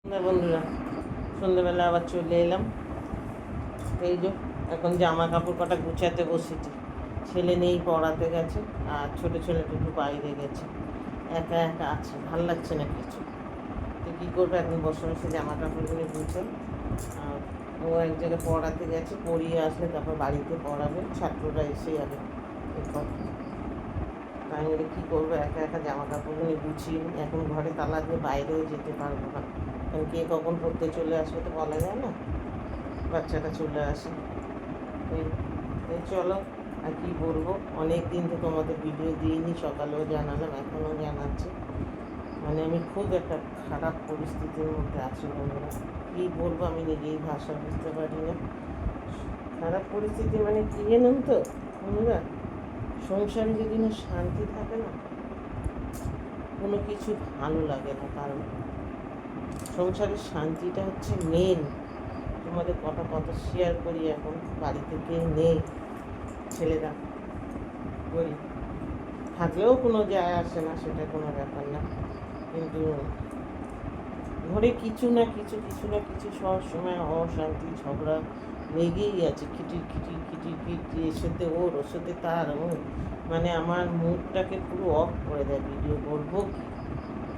বন্ধুরা, সন্ধ্যেবেলা আবার চলে এলাম। এই যে এখন জামা কাপড় কটা গুছাতে বসেছি। ছেলে নেই, পড়াতে গেছে, আর ছোটো ছেলেটা একটু বাইরে গেছে, একা একা আছে, ভাল লাগছে না কিছু। তো কী করবো, এখন বসে বসে জামা কাপড়গুলো গুছাই। আর ও এক জায়গায় পড়াতে গেছে, পড়িয়ে আসলে তারপর বাড়িতে পড়াবে, ছাত্ররা এসে যাবে। এরপর তাই বলে কী করবো, একা একা জামা কাপড়গুলো গুছিয়ে নিই। এখন ঘরে তালা দিয়ে বাইরেও যেতে পারবো না, কারণ কে কখন পড়তে চলে আসবে তো বলা যায় না, বাচ্চাটা চলে আসে। এই এই চলো, আর কি বলবো, অনেক দিন তো তোমাদের ভিডিও দিইনি, সকালেও জানালাম, এখনও জানাচ্ছি। মানে আমি খুব একটা খারাপ পরিস্থিতির মধ্যে আছি বন্ধুরা। কী বলবো আমি নিজেই ভাষা বুঝতে পারি না। খারাপ পরিস্থিতি মানে কী জানেন তো বন্ধুরা, সংসারে যদি না শান্তি থাকে না, কোনো কিছু ভালো লাগে না। কারণ সংসারের শান্তিটা হচ্ছে মেন। তোমাদের কথা শেয়ার করি, এখন বাড়িতে কেউ নেই, ছেলেরা করি থাকলেও কোনো যায় আসে না, সেটা কোনো ব্যাপার না। কিন্তু ঘরে কিছু না কিছু সবসময় অশান্তি ঝগড়া লেগেই আছে, খিটির খিটির, এর সাথে ওর, ওর সাথে তার। মানে আমার মুডটাকে পুরো অফ করে দেয়। ভিডিও করবো কি,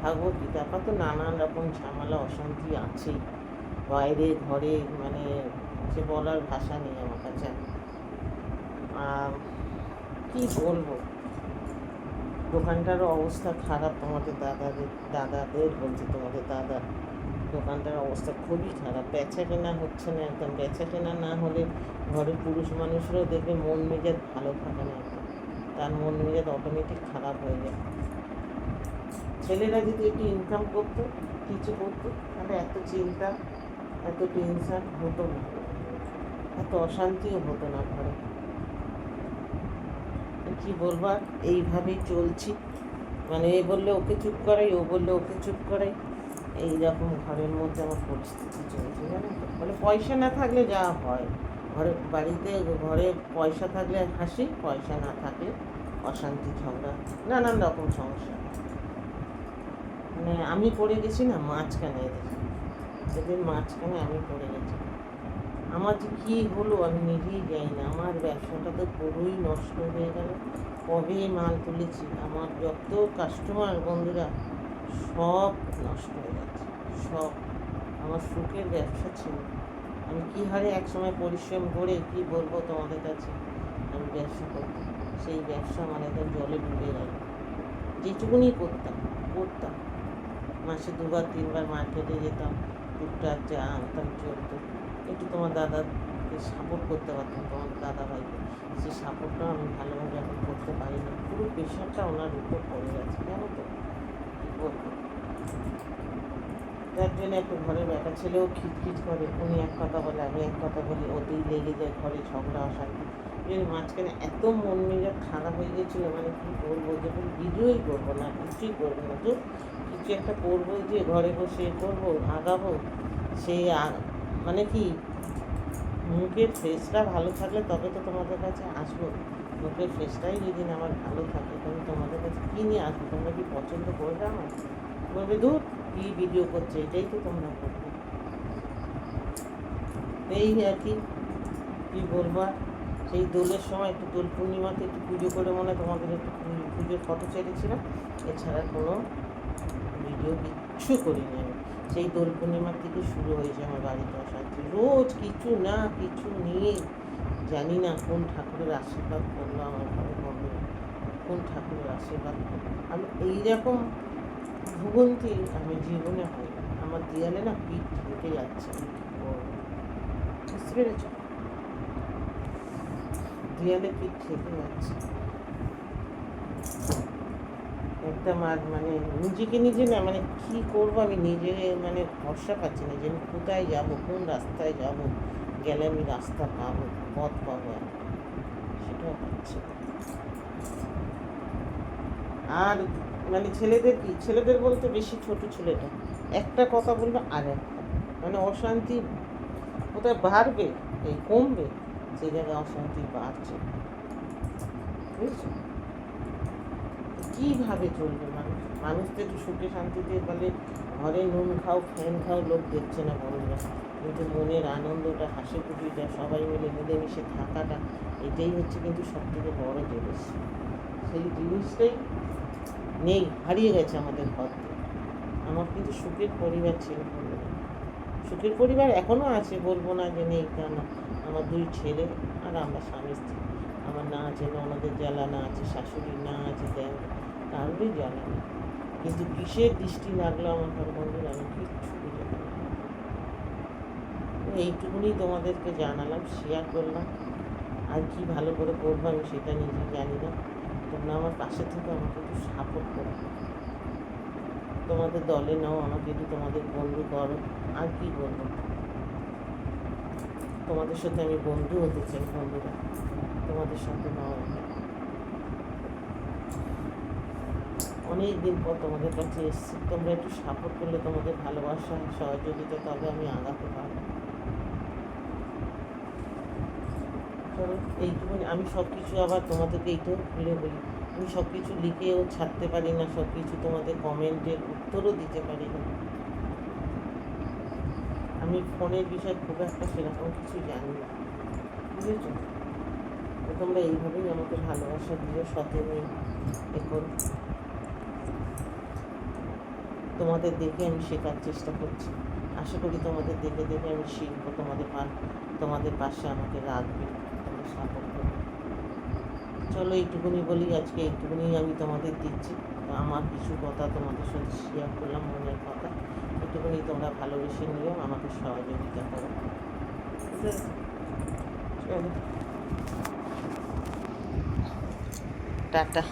থাকবো কি, তারপর তো নানান রকম ঝামেলা অশান্তি আছেই, বাইরে ঘরে, মানে সে বলার ভাষা নেই আমার কাছে। কী বলবো, দোকানটারও অবস্থা খারাপ। দাদাদের বলছি, তোমাদের দাদা, দোকানটার অবস্থা খুবই খারাপ। বেচা কেনা হচ্ছে না একদম। বেচা কেনা না হলে ঘরের পুরুষ মানুষরাও দেখবে মন মেজাজ ভালো থাকে না একদম, তার মন মেজাজ অটোমেটিক খারাপ হয়ে যায়। ছেলেরা যদি একটু ইনকাম করতো, কিছু করতো, তাহলে এত চিন্তা, এত টেনশন হতো না, এত অশান্তিও হতো না ঘরে। কী বলবার, এইভাবেই চলছি। মানে এ বললে ওকে চুপ করাই, ও বললে ওকে চুপ করাই, এইরকম ঘরের মধ্যে আমার পরিস্থিতি চলছে, জানেন তো। মানে পয়সা না থাকলে যা হয় বাড়িতে, ঘরে পয়সা থাকলে হাসি, পয়সা না থাকলে অশান্তি, ঝগড়া, নানান রকম সমস্যা। মানে আমি পড়ে গেছি না মাঝখানে, এদের মাঝখানে আমি পড়ে গেছি। আমার যে কী হলো আমি নিজেই জানি না। আমার ব্যবসাটা তো পুরোই নষ্ট হয়ে গেল। কবে মাল তুলেছি, আমার যত কাস্টমার বন্ধুরা সব নষ্ট হয়ে যাচ্ছে, সব। আমার সুখের ব্যবসা ছিল, আমি কী হারে একসময় পরিশ্রম করে কী বলবো তোমাদের কাছে, আমি ব্যবসা করতাম, সেই ব্যবসা আমার এখন জলে ডুবে গেল। যেটুকুনি করতাম, মাসে 2-3বার মার্কেটে যেতাম, টুকটাক যা আনতাম চলতো। একটু তোমার দাদাকে সাপোর্ট করতে পারতাম, তোমার দাদা ভাইকে, সেই সাপোর্টটাও আমি ভালোভাবে এখন করতে পারি না। পুরো প্রেশারটা ওনার উপর পড়ে গেছে, জানো তো, কী বলবো। যার জন্য একটু ঘরের ব্যাটা ছেলেও খিটখিট করে, উনি এক কথা বলে, আমি এক কথা বলি, ওতেই লেগে যায় ঘরে ঝগড়া অশান্তি। মাঝখানে এত মন মেজাজ খারাপ হয়ে গেছিলো, মানে কী বলবো, যখন ভিডিওই করবো না, কিছুই করবো না, তো কিছু একটা করবো, যে ঘরে বসে করবো, আগাবো, সেই মানে কি, মুখের ফেসটা ভালো থাকলে তবে তো তোমাদের কাছে আসবো। মুখের ফেসটাই যদি না আমার ভালো থাকে, তাহলে তোমাদের কাছে কী নিয়ে আসবো? তোমরা কি পছন্দ করবে আমার? বলবে দূর, কী ভিডিও করছে, এটাই তো তোমরা করবে। এই আর কি, কী বলবো। সেই দোলের সময় একটু, দোল পূর্ণিমাতে একটু পুজো করে মনে হয় তোমাদের একটু পুজোর ফটো ছেড়েছিলাম, এছাড়া কোনো ভিডিও কিচ্ছু করিনি আমি। সেই দোল পূর্ণিমার থেকে শুরু হয়েছে আমার বাড়িতে অশান্তি, রোজ কিছু না কিছু নিয়ে। জানি না কোন ঠাকুরের আশীর্বাদ করলো আমার ঘরে বন্ধুরা, কোন ঠাকুরের আশীর্বাদ করলো। আমি এইরকম ভুবন্তী আমি জীবনে হয়, আমার দেয়ালে না পিঠ ঢেকে যাচ্ছে, বুঝতে পেরেছ, দেয়ালে পিঠ ঢেকে যাচ্ছে একদম। আর মানে নিজেকে নিজে না, মানে কী করবো আমি নিজে, মানে ভরসা পাচ্ছি না যে আমি কোথায় যাবো, কোন রাস্তায় যাব, গেলে আমি রাস্তা পাবো, পথ পাবো, সেটাও পাচ্ছি। আর মানে ছেলেদের বলতে বেশি ছোট ছেলেটা একটা কথা বলবে আর একটা, মানে অশান্তি কোথায় বাড়বে, এই কমবে, সেই জায়গায় অশান্তি বাড়ছে, বুঝছো। কীভাবে চলবে মানুষ? মানুষ তো একটু সুখে শান্তিতে বলে ঘরে নুন খাও ফ্যান খাও লোক দেখছে না বন্ধুরা, কিন্তু মনের আনন্দটা হাসি খুশিটা সবাই মিলে মিলেমিশে থাকাটা এটাই হচ্ছে কিন্তু সবথেকে বড় জিনিস। সেই জিনিসটাই নেই, হারিয়ে গেছে আমাদের ঘর থেকে। আমার কিন্তু সুখের পরিবার ছিল বন্ধুরা, সুখের পরিবার এখনও আছে, বলবো না যে নেই তা না। আমার 2 ছেলে আর আমরা স্বামী স্ত্রী। আমার না আছে ননদের জ্বালা, না আছে শাশুড়ি, না আছে দেয়, কারোরই জ্বালা নেই। কিন্তু কিসের দৃষ্টি লাগলো আমার ঘর বন্ধুরা, আমি কিচ্ছু বুঝে পারি না। এইটুকুনি তোমাদেরকে জানালাম, শেয়ার করলাম। আর কি ভালো করে করবো আমি সেটা নিজেই জানি না। তোমরা আমার পাশে থেকে আমাকে একটু সাপোর্ট করো, তোমাদের দলে নাও আমাকে, একটু তোমাদের বন্ধু করো। আর কি বলবো, তোমাদের সাথে আমি বন্ধু হতে চাই বন্ধুরা, তোমাদের সাথে নাও। অনেক দিন পর তোমাদের কাছে এসেছি, তোমরা একটু সাপোর্ট করলে, তোমাদের ভালোবাসা সহযোগিতা, তবে আমি আগাতে পারবো। চলো এইটুকুনি। আমি সব কিছু আবার তোমাদেরকে এইটাও ফিরে বলি, আমি সব কিছু লিখেও ছাড়তে পারি না, সব কিছু তোমাদের কমেন্টের উত্তরও দিতে পারি না। আমি ফোনের বিষয়ে খুব একটা সেরকম কিছু জানি না, বুঝেছ? তো তোমরা এইভাবেই আমাকে ভালোবাসা দিও, সতেনে এখন তোমাদের দেখে আমি শেখার চেষ্টা করছি। আশা করি তোমাদের দেখে দেখে আমি শিখবো, তোমাদের পাশে আমাকে রাখবে, তোমরা সাপোর্ট করবে। চলো এইটুকুনি বলি, আজকে এইটুকুনি আমি তোমাদের দিচ্ছি। তো আমার কিছু কথা তোমাদের সাথে শেয়ার করলাম, মনের কথা। এইটুকুনি তোমরা ভালোবেসে নিও, আমাকে সহযোগিতা করো। চলো টাটা।